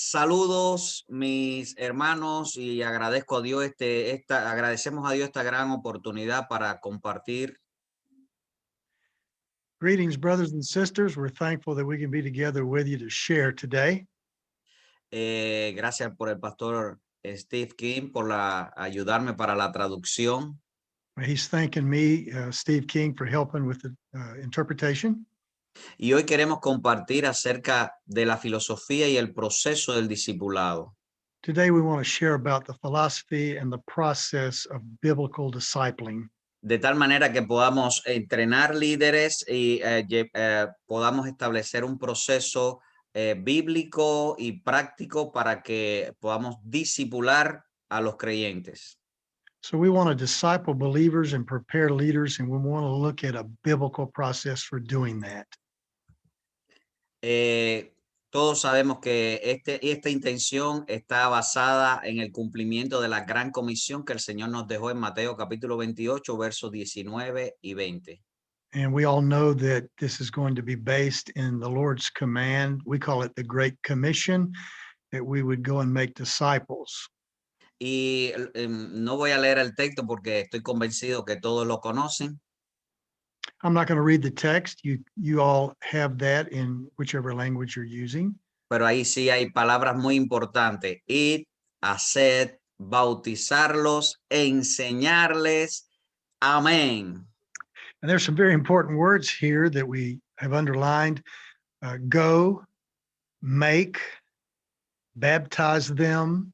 Saludos, mis hermanos, y agradezco a Dios agradecemos a Dios esta gran oportunidad para compartir. Greetings, brothers and sisters. We're thankful that we can be together with you to share today. Gracias por el pastor Steve King por ayudarme para la traducción. He's thanking me, Steve King, for helping with the interpretation. Y hoy queremos compartir acerca de la filosofía y el proceso del discipulado. Today, we want to share about the philosophy and the process of biblical discipling. De tal manera que podamos entrenar líderes y podamos establecer un proceso bíblico y práctico para que podamos discipular a los creyentes. So we want to disciple believers and prepare leaders, and we want to look at a biblical process for doing that. Todos sabemos que esta intención está basada en el cumplimiento de la gran comisión que el Señor nos dejó en Mateo capítulo 28, versos 19 y 20. And we all know that this is going to be based in the Lord's command. We call it the Great Commission, that we would go and make disciples. Y no voy a leer el texto porque estoy convencido que todos lo conocen. I'm not going to read the text. You all have that in whichever language you're using. Pero ahí sí hay palabras muy importantes. Id, haced, bautizarlos, enseñarles. Amén. And there's some very important words here that we have underlined. Go, make, baptize them,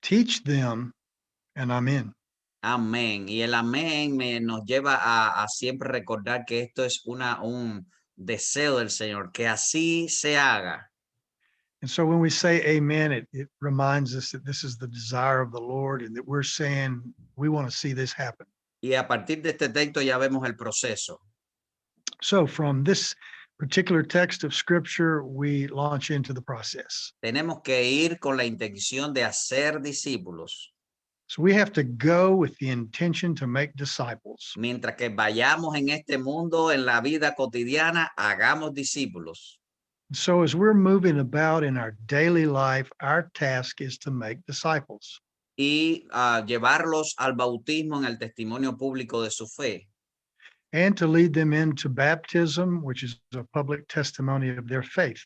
teach them, and amen. Amén. Y el amén nos lleva a siempre recordar que esto es un deseo del Señor, que así se haga. And so when we say amen, it reminds us that this is the desire of the Lord and that we're saying we want to see this happen. Y a partir de este texto ya vemos el proceso. So from this particular text of scripture, we launch into the process. Tenemos que ir con la intención de hacer discípulos. So we have to go with the intention to make disciples. Mientras que vayamos en este mundo, en la vida cotidiana, hagamos discípulos. So as we're moving about in our daily life, our task is to make disciples. Y llevarlos al bautismo en el testimonio público de su fe. And to lead them into baptism, which is a public testimony of their faith.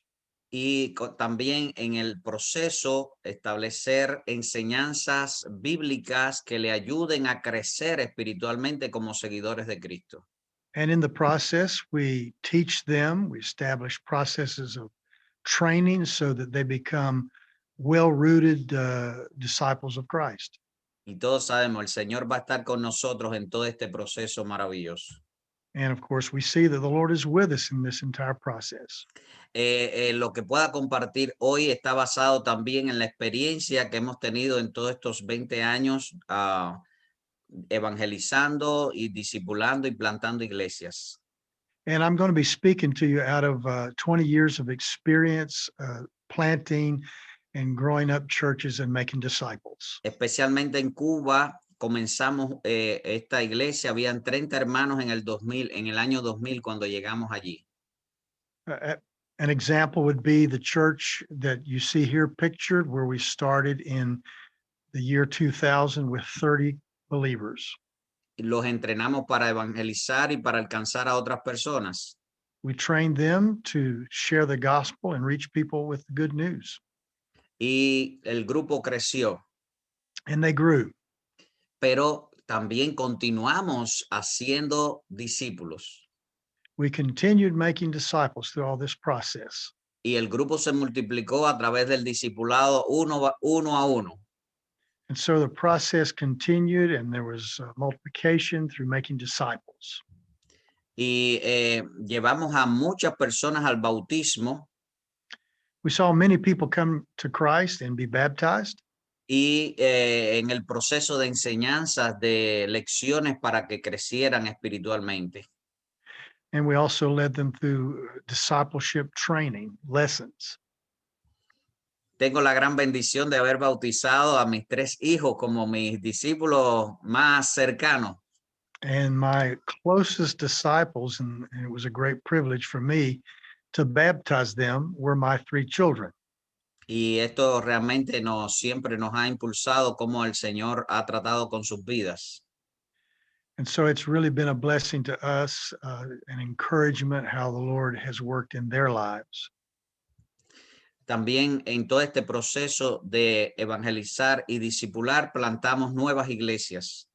Y también en el proceso establecer enseñanzas bíblicas que le ayuden a crecer espiritualmente como seguidores de Cristo. And in the process, we teach them, we establish processes of training so that they become well-rooted disciples of Christ. Y todos sabemos, el Señor va a estar con nosotros en todo este proceso maravilloso. And of course, we see that the Lord is with us in this entire process. Lo que pueda compartir hoy está basado también en la experiencia que hemos tenido en todos estos 20 años evangelizando y discipulando y plantando iglesias. And I'm going to be speaking to you out of 20 years of experience planting and growing up churches and making disciples. Especialmente en Cuba, comenzamos esta iglesia, habían 30 hermanos en el año 2000 cuando llegamos allí. An example would be the church that you see here pictured, where we started in the year 2000 with 30 believers. Los entrenamos para evangelizar y para alcanzar a otras personas. We trained them to share the gospel and reach people with good news. Y el grupo creció. And they grew. Pero también continuamos haciendo discípulos. We continued making disciples through all this process. Y el grupo se multiplicó a través del discipulado uno a uno. And so the process continued, and there was multiplication through making disciples. Y llevamos a muchas personas al bautismo. We saw many people come to Christ and be baptized. Y en el proceso de enseñanzas, de lecciones para que crecieran espiritualmente. And we also led them through discipleship training lessons. Tengo la gran bendición de haber bautizado a mis 3 hijos como mis discípulos más cercanos. And my closest disciples, and it was a great privilege for me to baptize them, were my 3 children. Y esto realmente siempre nos ha impulsado cómo el Señor ha tratado con sus vidas. And so it's really been a blessing to us, an encouragement how the Lord has worked in their lives. También en todo este proceso de evangelizar y discipular, plantamos nuevas iglesias.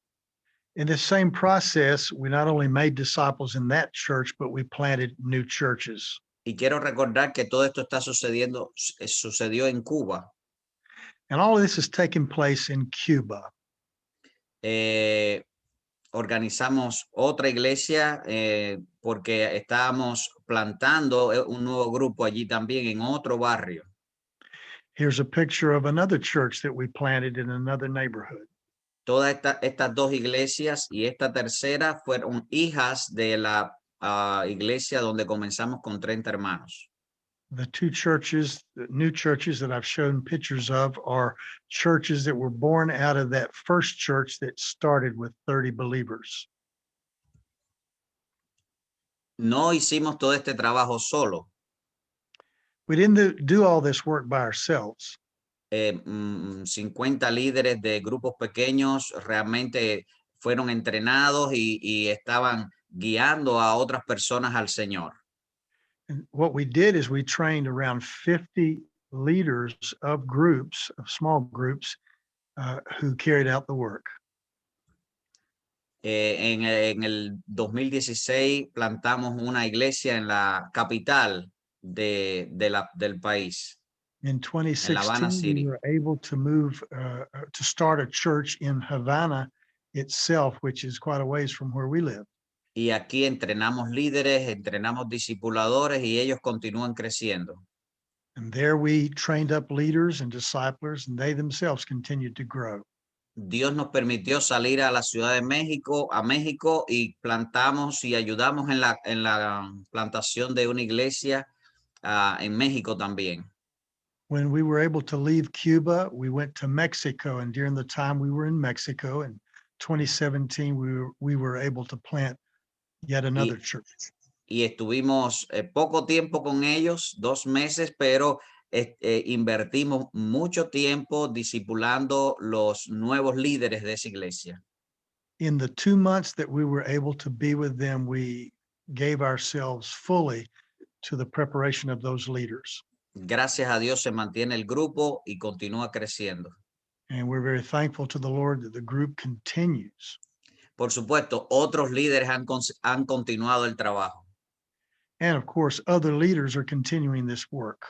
In this same process, we not only made disciples in that church, but we planted new churches. Y quiero recordar que todo esto está sucedió en Cuba. And all of this is taking place in Cuba. Eh, Organizamos otra iglesia porque estábamos plantando un nuevo grupo allí también en otro barrio. Here's a picture of another church that we planted in another neighborhood. Todas estas dos iglesias y esta tercera fueron hijas de la iglesia donde comenzamos con 30 hermanos. The two churches, the new churches that I've shown pictures of, are churches that were born out of that first church that started with 30 believers. No hicimos todo este trabajo solo. We didn't do all this work by ourselves. 50 líderes de grupos pequeños realmente fueron entrenados y estaban guiando a otras personas al Señor. And what we did is we trained around 50 leaders of groups, of small groups, who carried out the work. En el 2016 plantamos una iglesia en la capital del país, In en La Habana 2016, we City. were able to move to start a church in Havana itself, which is quite a ways from where we live. Y aquí entrenamos líderes, entrenamos discipuladores y ellos continúan creciendo. And there we trained up leaders and disciplers, and they themselves continued to grow. Dios nos permitió salir a la Ciudad de México, a México, y plantamos y ayudamos en la plantación de una iglesia en México también. When we were able to leave Cuba, we went to Mexico, and during the time we were in Mexico in 2017, we were able to plant yet another church. Y estuvimos poco tiempo con ellos, 2 meses, pero invertimos mucho tiempo discipulando los nuevos líderes de esa iglesia. In the 2 months that we were able to be with them, we gave ourselves fully to the preparation of those leaders. Gracias a Dios se mantiene el grupo y continúa creciendo. And we're very thankful to the Lord that the group continues. Por supuesto, otros líderes han continuado el trabajo. And of course, other leaders are continuing this work.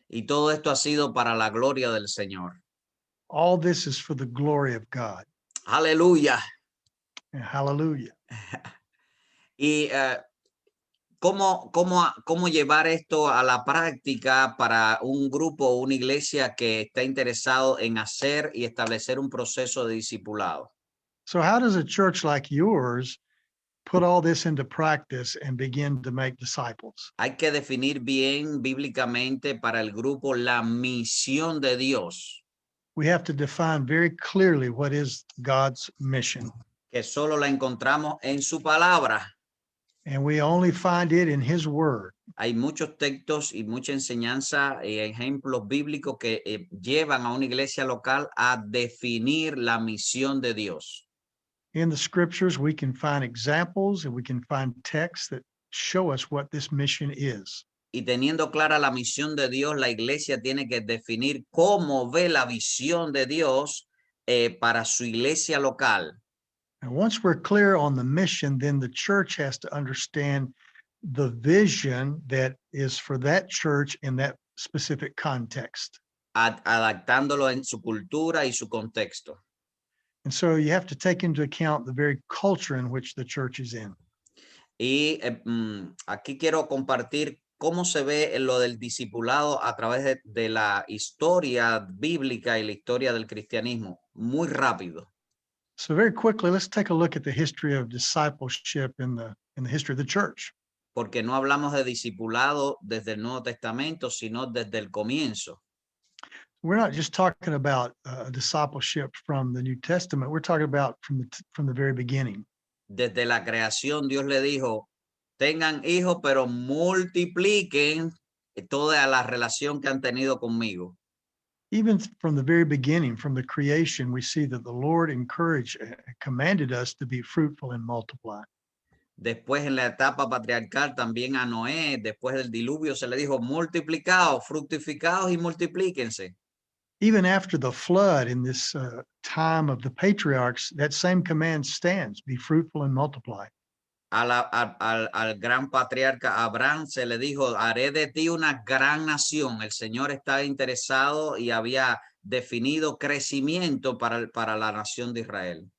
Y todo esto ha sido para la gloria del Señor. All this is for the glory of God. Aleluya. And hallelujah. Y ¿cómo llevar esto a la práctica para un grupo o una iglesia que está interesado en hacer y establecer un proceso de discipulado? So how does a church like yours put all this into practice and begin to make disciples? Hay que definir bien bíblicamente para el grupo la misión de Dios, We have to define very clearly what is God's mission. que solo la encontramos en su palabra. And we only find it in his word. Hay muchos textos y mucha enseñanza y ejemplos bíblicos que llevan a una iglesia local a definir la misión de Dios. In the scriptures, we can find examples and we can find texts that show us what this mission is. Y teniendo clara la misión de Dios, la iglesia tiene que definir cómo ve la visión de Dios para su iglesia local. And once we're clear on the mission, then the church has to understand the vision that is for that church in that specific context. Adaptándolo en su cultura y su contexto. And so you have to take into account the very culture in which the church is in. Y aquí quiero compartir cómo se ve lo del discipulado a través de la historia bíblica y la historia del cristianismo, muy rápido. So very quickly, let's take a look at the history of discipleship in the history of the church. Porque no hablamos de discipulado desde el Nuevo Testamento, sino desde el comienzo. We're not just talking about discipleship from the New Testament. We're talking about from the very beginning. Desde la creación, Dios le dijo, tengan hijos, pero multipliquen toda la relación que han tenido conmigo. Even from the very beginning, from the creation, we see that the Lord commanded us to be fruitful and multiply. Después en la etapa patriarcal también a Noé, después del diluvio se le dijo multiplicaos, fructificaos y multiplíquense. Even after the flood in this time of the patriarchs, that same command stands, be fruitful and multiply. Al gran patriarca Abraham se le dijo, haré de ti una gran nación. El Señor estaba interesado y había definido crecimiento para la nación de Israel.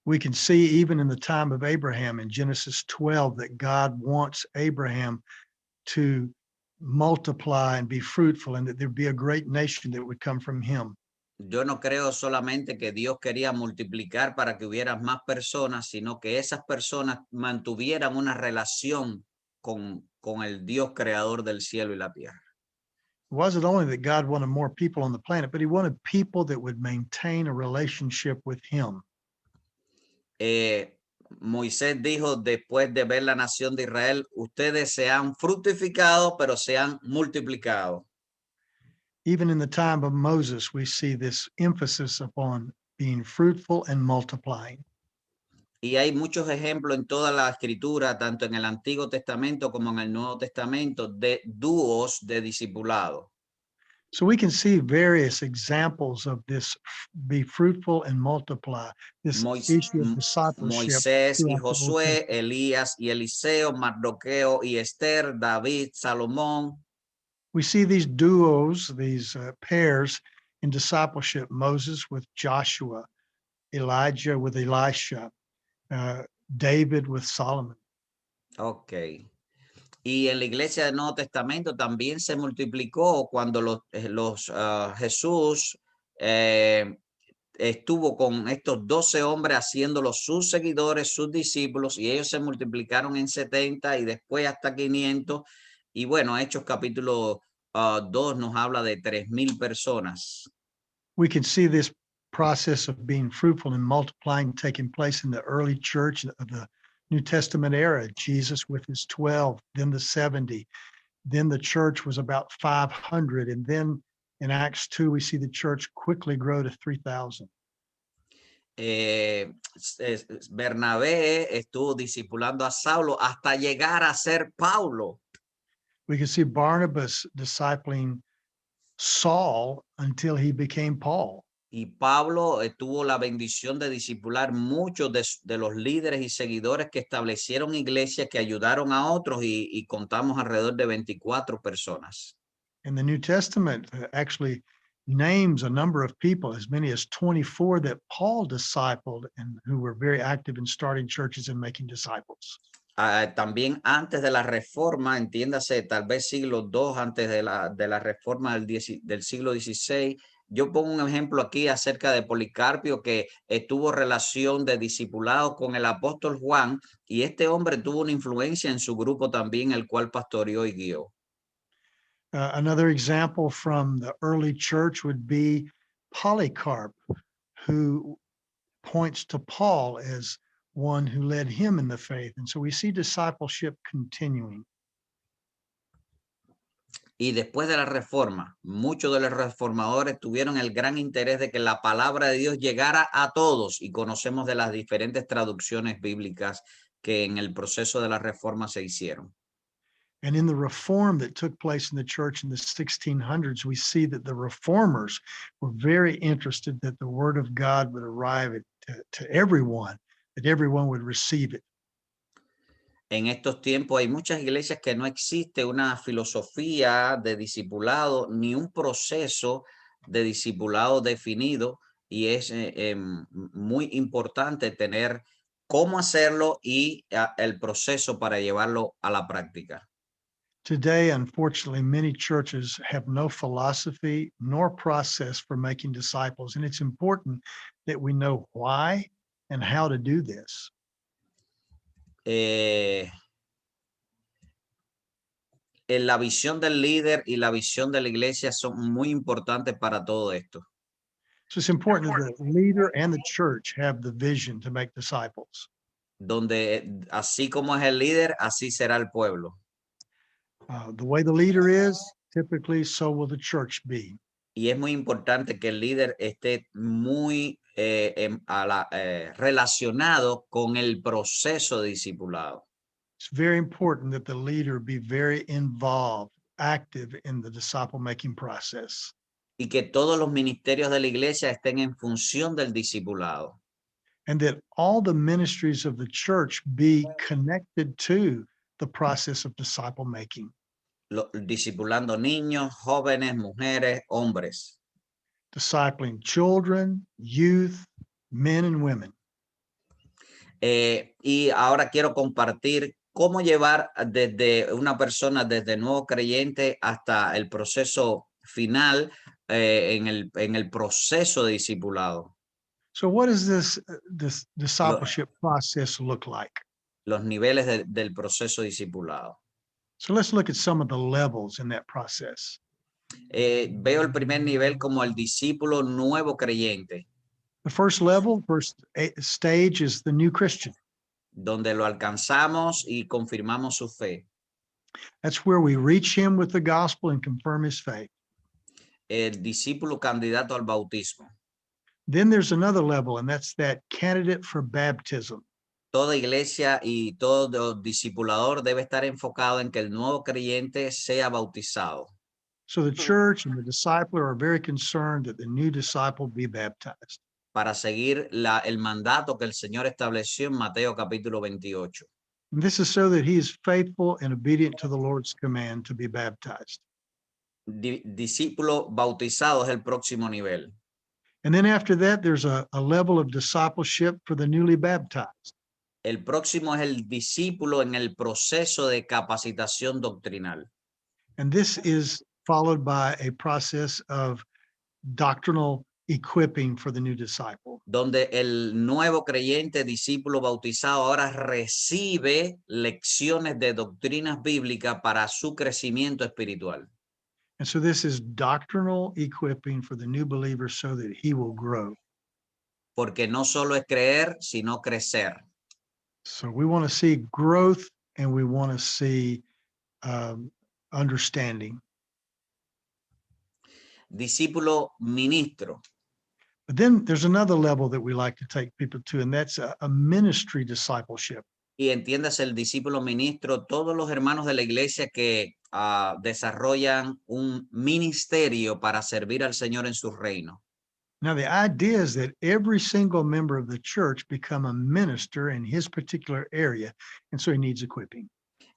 We can see even in the time of Abraham in Genesis 12 that God wants Abraham to multiply and be fruitful and that there'd be a great nation that would come from him. Yo no creo solamente que Dios quería multiplicar para que hubiera más personas, sino que esas personas mantuvieran una relación con el Dios creador del cielo y la tierra. It wasn't only that God wanted more people on the planet, but he wanted people that would maintain a relationship with him. Moisés dijo después de ver la nación de Israel, ustedes se han fructificado, pero se han multiplicado. Even in the time of Moses, we see this emphasis upon being fruitful and multiplying. Y hay muchos ejemplos en toda la escritura, tanto en el Antiguo Testamento como en el Nuevo Testamento, de dúos de discipulado. So we can see various examples of this be fruitful and multiply, this issue of discipleship. Moisés y throughout the Old Josué, Testament. Elías y Eliseo, Mardoqueo y Esther, David, Salomón. We see these duos, these pairs in discipleship, Moses with Joshua, Elijah with Elisha, David with Solomon. Ok. Y en la iglesia del Nuevo Testamento también se multiplicó cuando Jesús estuvo con estos 12 hombres haciéndolos sus seguidores, sus discípulos, y ellos se multiplicaron en 70 y después hasta 500. Y bueno, Hechos capítulo 2 nos habla de 3,000 personas. We can see this process of being fruitful and multiplying taking place in the early church of the New Testament era. Jesus with his 12, then the 70, then the church was about 500. And then in Acts 2, we see the church quickly grow to 3,000. Bernabé estuvo discipulando a Saulo hasta llegar a ser Paulo. We can see Barnabas discipling Saul until he became Paul. Y Pablo tuvo la bendición de discipular muchos de los líderes y seguidores que establecieron iglesias, que ayudaron a otros, y contamos alrededor de 24 personas. And the New Testament actually names a number of people, as many as 24 that Paul discipled and who were very active in starting churches and making disciples. También antes de la reforma, entiéndase, tal vez siglo II antes de la reforma del siglo XVI, yo pongo un ejemplo aquí acerca de Policarpio, que tuvo relación de discipulado con el apóstol Juan, y este hombre tuvo una influencia en su grupo también, el cual pastoreó y guió. Another example from the early church would be Polycarp, who points to Paul as one who led him in the faith. And so we see discipleship continuing. Y después de la reforma, muchos de los reformadores tuvieron el gran interés de que la palabra de Dios llegara a todos, y conocemos de las diferentes traducciones bíblicas que en el proceso de la reforma se hicieron. And in the reform that took place in the church in the 1600s, we see that the reformers were very interested that the word of God would arrive to everyone, that everyone would receive it. En estos tiempos hay muchas iglesias que no existe una filosofía de discipulado ni un proceso de discipulado definido, y es muy importante tener cómo hacerlo y el proceso para llevarlo a la práctica. Today, unfortunately, many churches have no philosophy nor process for making disciples, and it's important that we know why and how to do this. La visión del líder y la visión de la iglesia son muy importantes para todo esto. So it's important that the leader and the church have the vision to make disciples. Donde así como es el líder, así será el pueblo. The way the leader is, typically, so will the church be. Y es muy importante que el líder esté muy relacionado con el proceso de discipulado. It's very important that the leader be very involved, active in the disciple making process. Y que todos los ministerios de la iglesia estén en función del discipulado. And that all the ministries of the church be connected to the process of disciple making. Discipulando niños, jóvenes, mujeres, hombres. Discipling children, youth, men and women. Y ahora quiero compartir cómo llevar desde una persona, desde nuevo creyente hasta el proceso final en el proceso de discipulado. So what does this discipleship process look like? Los niveles del proceso discipulado. So let's look at some of the levels in that process. Veo el primer nivel como el discípulo nuevo creyente, The first level, stage is the new Christian. donde lo alcanzamos y confirmamos su fe. That's where we reach him with the gospel and confirm his faith. El discípulo candidato al bautismo. Then there's another level, and that's that candidate for baptism. Toda iglesia y todo discipulador debe estar enfocado en que el nuevo creyente sea bautizado. So the church and the discipler are very concerned that the new disciple be baptized. Para seguir el mandato que el Señor estableció en Mateo capítulo 28. And this is so that he is faithful and obedient to the Lord's command to be baptized. Discípulo bautizado es el próximo nivel. And then after that, there's a level of discipleship for the newly baptized. El próximo es el discípulo en el proceso de capacitación doctrinal. And this is followed by a process of doctrinal equipping for the new disciple. Donde el nuevo creyente, discípulo bautizado, ahora recibe lecciones de doctrinas bíblicas para su crecimiento espiritual. And so this is doctrinal equipping for the new believer so that he will grow. Porque no solo es creer, sino crecer. So we want to see growth and we want to see understanding. Discípulo ministro. But then there's another level that we like to take people to, and that's a ministry discipleship. Y entiendas el discípulo ministro, todos los hermanos de la iglesia que desarrollan un ministerio para servir al Señor en su reino. Now, the idea is that every single member of the church become a minister in his particular area, and so he needs equipping.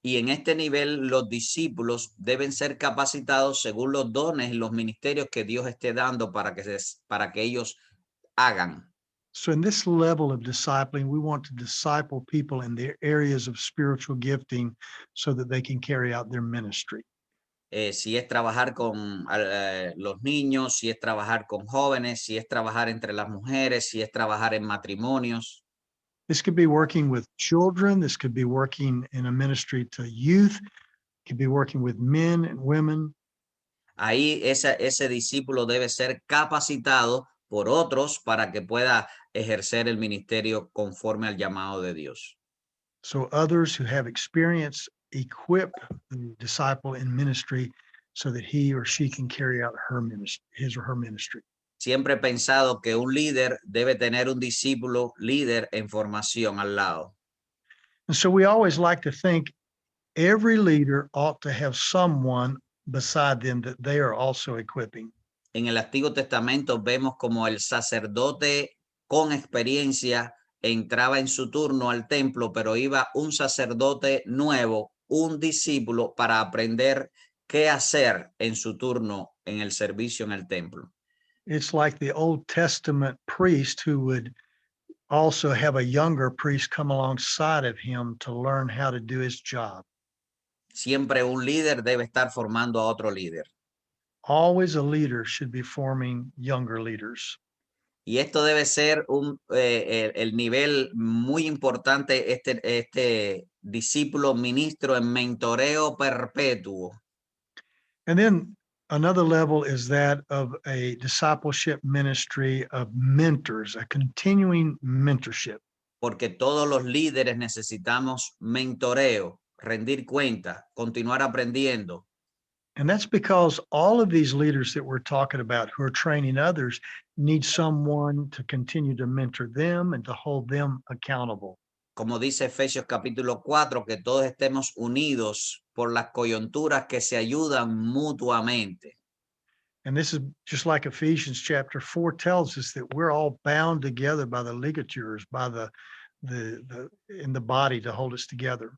Y en este nivel, los discípulos deben ser capacitados según los dones y los ministerios que Dios esté dando para que ellos hagan. So in this level of discipling, we want to disciple people in their areas of spiritual gifting so that they can carry out their ministry. Si es trabajar con los niños, si es trabajar con jóvenes, si es trabajar entre las mujeres, si es trabajar en matrimonios. This could be working with children. This could be working in a ministry to youth. It could be working with men and women. Ahí ese discípulo debe ser capacitado por otros para que pueda ejercer el ministerio conforme al llamado de Dios. So others who have experience equip the disciple in ministry so that he or she can carry out his or her ministry. Siempre he pensado que un líder debe tener un discípulo líder en formación al lado. And so we always like to think every leader ought to have someone beside them that they are also equipping. En el Antiguo Testamento vemos como el sacerdote con experiencia entraba en su turno al templo, pero iba un sacerdote nuevo, un discípulo, para aprender qué hacer en su turno en el servicio en el templo. It's like the Old Testament priest who would also have a younger priest come alongside of him to learn how to do his job. Siempre un líder debe estar formando a otro líder. Always a leader should be forming younger leaders. Y esto debe ser el nivel muy importante, este discípulo ministro en mentoreo perpetuo. And then another level is that of a discipleship ministry of mentors, a continuing mentorship. Porque todos los líderes necesitamos mentoreo, rendir cuenta, continuar aprendiendo. And that's because all of these leaders that we're talking about who are training others need someone to continue to mentor them and to hold them accountable. Como dice Efesios capítulo 4, que todos estemos unidos por las coyunturas que se ayudan mutuamente. And this is just like Ephesians chapter 4 tells us that we're all bound together by the ligatures, by the in the body to hold us together.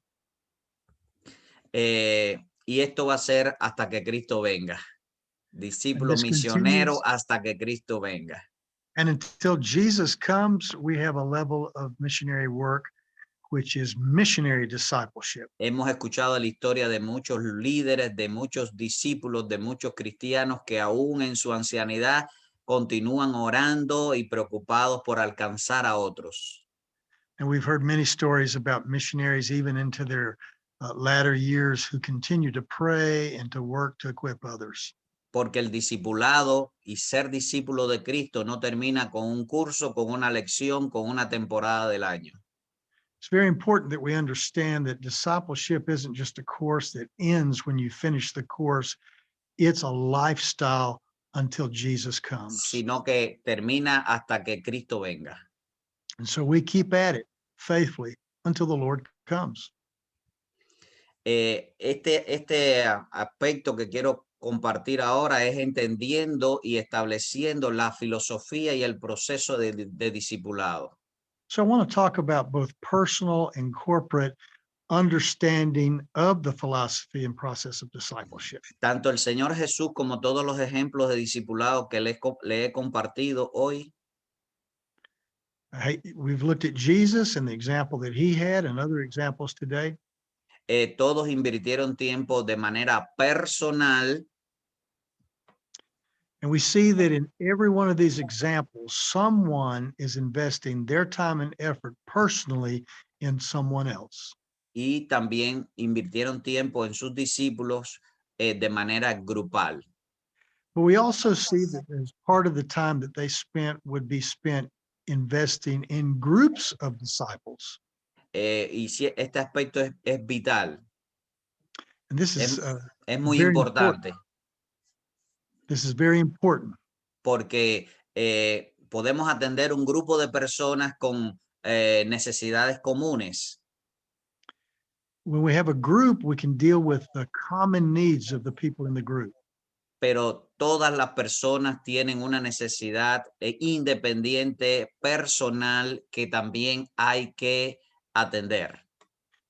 Y esto va a ser hasta que Cristo venga. Discípulo this misionero continues. hasta que Cristo venga. And until Jesus comes, we have a level of missionary work, which is missionary discipleship. Hemos escuchado la historia de muchos líderes, de muchos discípulos, de muchos cristianos que aún en su ancianidad continúan orando y preocupados por alcanzar a otros. And we've heard many stories about missionaries, even into their latter years, who continue to pray and to work to equip others. Porque el discipulado y ser discípulo de Cristo no termina con un curso, con una lección, con una temporada del año. It's very important that we understand that discipleship isn't just a course that ends when you finish the course. It's a lifestyle until Jesus comes. Sino que termina hasta que Cristo venga. And so we keep at it faithfully until the Lord comes. Este aspecto que quiero compartir ahora es entendiendo y estableciendo la filosofía y el proceso de discipulado. So I want to talk about both personal and corporate understanding of the philosophy and process of discipleship. Tanto el Señor Jesús como todos los ejemplos de discipulado que le he compartido hoy, We've looked at Jesus and the example that he had and other examples today. todos invirtieron tiempo de manera personal. And we see that in every one of these examples, someone is investing their time and effort personally in someone else. Y también invirtieron tiempo en sus discípulos de manera grupal. But we also see that as part of the time that they spent would be spent investing in groups of disciples. Y si este aspecto es vital, And this is es muy very importante. This is very important. Porque podemos atender un grupo de personas con necesidades comunes. When we have a group, we can deal with the common needs of the people in the group. Pero todas las personas tienen una necesidad independiente, personal, que también hay que atender.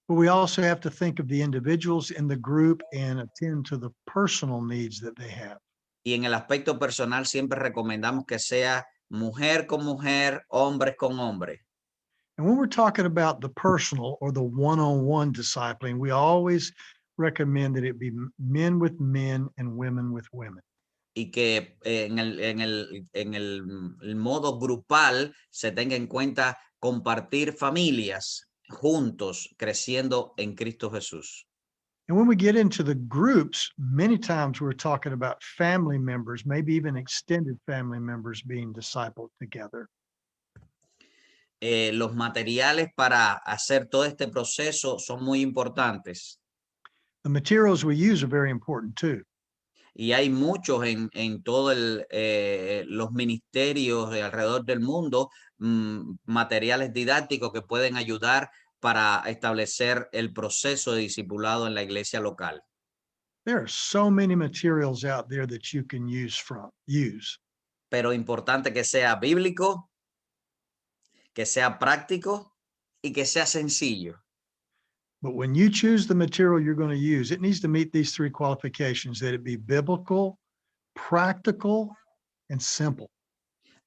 But we also have to think of the individuals in the group and attend to the personal needs that they have. Y en el aspecto personal siempre recomendamos que sea mujer con mujer, hombres con hombre. And when we're talking about the personal or the one-on-one discipling, we always recommend that it be men with men and women with women. Y que en el modo grupal se tenga en cuenta compartir familias juntos, creciendo en Cristo Jesús. And when we get into the groups, many times we're talking about family members, maybe even extended family members being discipled together. Los materiales para hacer todo este proceso son muy importantes. The materials we use are very important too. Y hay muchos en todos los ministerios alrededor del mundo, materiales didácticos que pueden ayudar para establecer el proceso de discipulado en la iglesia local. There are so many materials out there that you can use. Pero importante que sea bíblico, que sea práctico y que sea sencillo. But when you choose the material you're going to use, it needs to meet these three qualifications: that it be biblical, practical, and simple.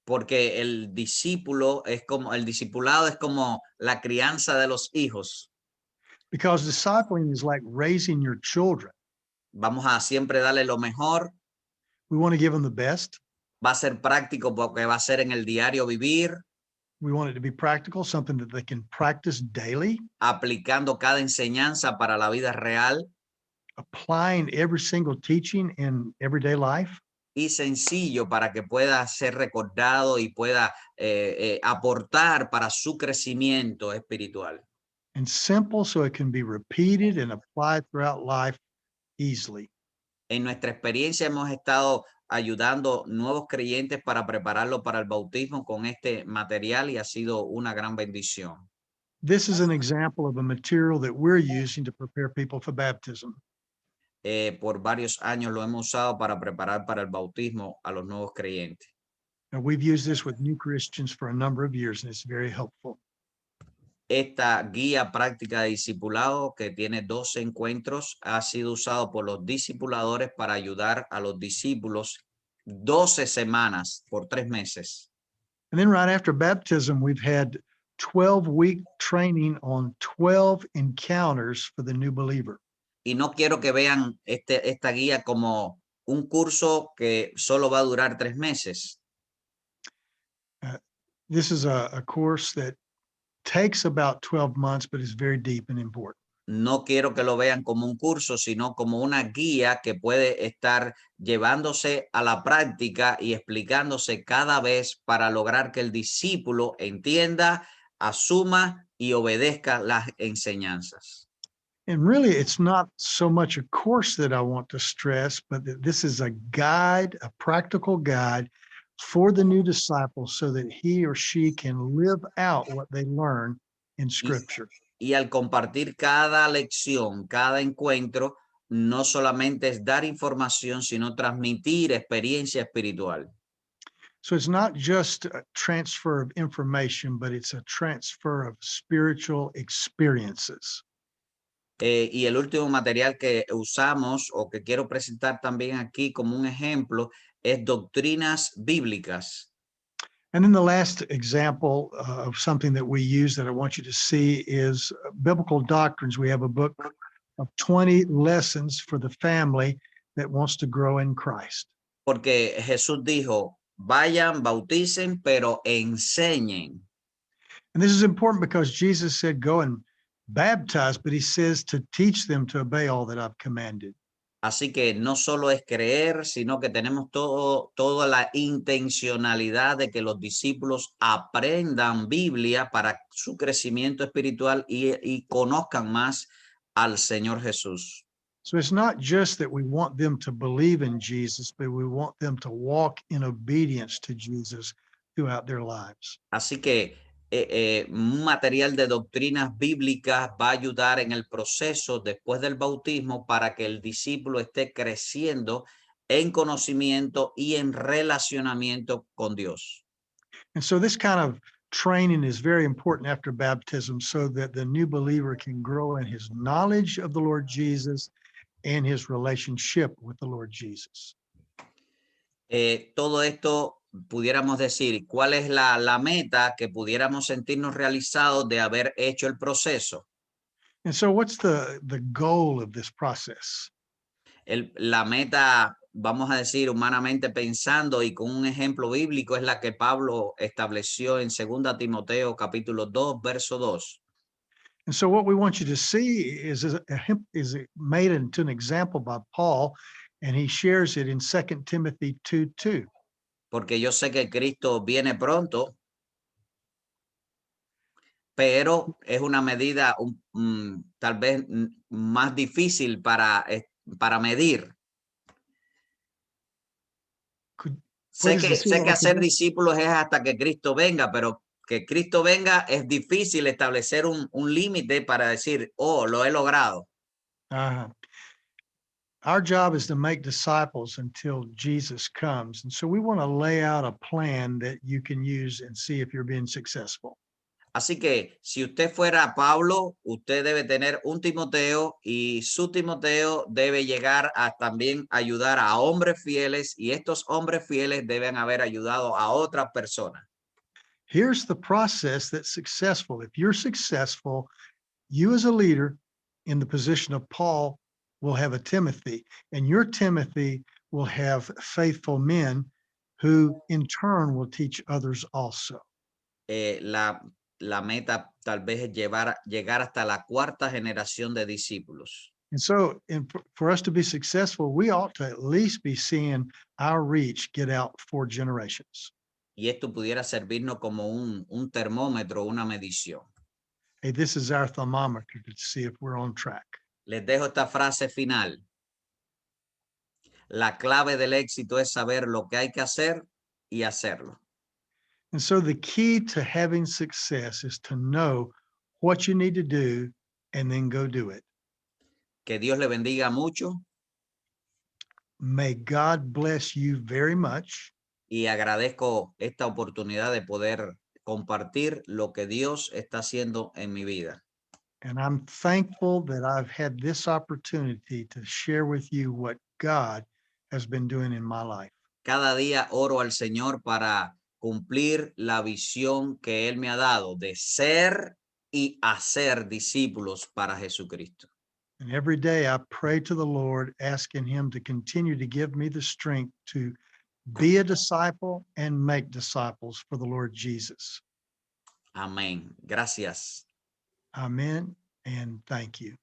Porque el discipulado es como la crianza de los hijos. Because discipling is like raising your children. Vamos a siempre darle lo mejor. We want to give them the best. Va a ser práctico porque va a ser en el diario vivir. We want it to be practical, something that they can practice daily. Aplicando cada enseñanza para la vida real. Applying every single teaching in everyday life. Y sencillo para que pueda ser recordado y pueda aportar para su crecimiento espiritual. And simple so it can be repeated and applied throughout life easily. En nuestra experiencia hemos estado ayudando nuevos creyentes para prepararlo para el bautismo con este material y ha sido una gran bendición. This is an example of a material that we're using to prepare people for baptism. Por varios años lo hemos usado para preparar para el bautismo a los nuevos creyentes. Now, we've used this with new Christians for a number of years, and it's very helpful. Esta guía práctica de discipulado, que tiene 12 encuentros, ha sido usado por los discipuladores para ayudar a los discípulos 12 semanas por 3 meses. And then right after baptism, we've had 12-week training on 12 encounters for the new believer. Y no quiero que vean esta guía como un curso que solo va a durar 3 meses. This is a course that takes about 12 months, but is very deep and important. No quiero que lo vean como un curso, sino como una guía que puede estar llevándose a la práctica y explicándose cada vez para lograr que el discípulo entienda, asuma y obedezca las enseñanzas. And really, it's not so much a course that I want to stress, but that this is a guide, a practical guide for the new disciple so that he or she can live out what they learn in Scripture. Y al compartir cada lección, cada encuentro, no solamente es dar información, sino transmitir experiencia espiritual. So it's not just a transfer of information, but it's a transfer of spiritual experiences. Y el último material que usamos o que quiero presentar también aquí como un ejemplo es doctrinas bíblicas. And then the last example of something that we use that I want you to see is biblical doctrines. We have a book of 20 lessons for the family that wants to grow in Christ. Porque Jesús dijo, vayan, bauticen, pero enseñen. And this is important because Jesus said, go and baptize, but he says to teach them to obey all that I've commanded. Así que no solo es creer, sino que tenemos toda la intencionalidad de que los discípulos aprendan Biblia para su crecimiento espiritual y conozcan más al Señor Jesús. So it's not just that we want them to believe in Jesus, but we want them to walk in obedience to Jesus throughout their lives. Así que un material de doctrinas bíblicas va a ayudar en el proceso después del bautismo para que el discípulo esté creciendo en conocimiento y en relacionamiento con Dios. And so this kind of training is very important after baptism so that the new believer can grow in his knowledge of the Lord Jesus and his relationship with the Lord Jesus. Todo esto pudiéramos decir, ¿cuál es la meta que pudiéramos sentirnos realizados de haber hecho el proceso? And so what's the goal of this process? La meta, vamos a decir, humanamente pensando y con un ejemplo bíblico, es la que Pablo estableció en 2 Timoteo capítulo 2, verso 2. And so what we want you to see is made into an example by Paul, and he shares it in 2 Timothy 2:2. Porque yo sé que Cristo viene pronto, pero es una medida tal vez más difícil para medir. Sé que hacer discípulos es hasta que Cristo venga, pero que Cristo venga es difícil establecer un límite para decir, oh, lo he logrado. Our job is to make disciples until Jesus comes. And so we want to lay out a plan that you can use and see if you're being successful. Así que si usted fuera Pablo, usted debe tener un Timoteo y su Timoteo debe llegar a también ayudar a hombres fieles y estos hombres fieles deben haber ayudado a otras personas. Here's the process that's successful. If you're successful, you as a leader in the position of Paul will have a Timothy, and your Timothy will have faithful men who in turn will teach others also. La meta tal vez es llegar hasta la cuarta generación de discípulos. And so for us to be successful, we ought to at least be seeing our reach get out 4 generations. Y esto pudiera servirnos como un termómetro, una medición. Hey, this is our thermometer to see if we're on track. Les dejo esta frase final. La clave del éxito es saber lo que hay que hacer y hacerlo. And so the key to having success is to know what you need to do and then go do it. Que Dios le bendiga mucho May God bless you very much. y agradezco esta oportunidad de poder compartir lo que Dios está haciendo en mi vida. And I'm thankful that I've had this opportunity to share with you what God has been doing in my life. Cada día oro al Señor para cumplir la visión que Él me ha dado de ser y hacer discípulos para Jesucristo. And every day I pray to the Lord, asking Him to continue to give me the strength to be a disciple and make disciples for the Lord Jesus. Amén. Gracias. Amen. And thank you.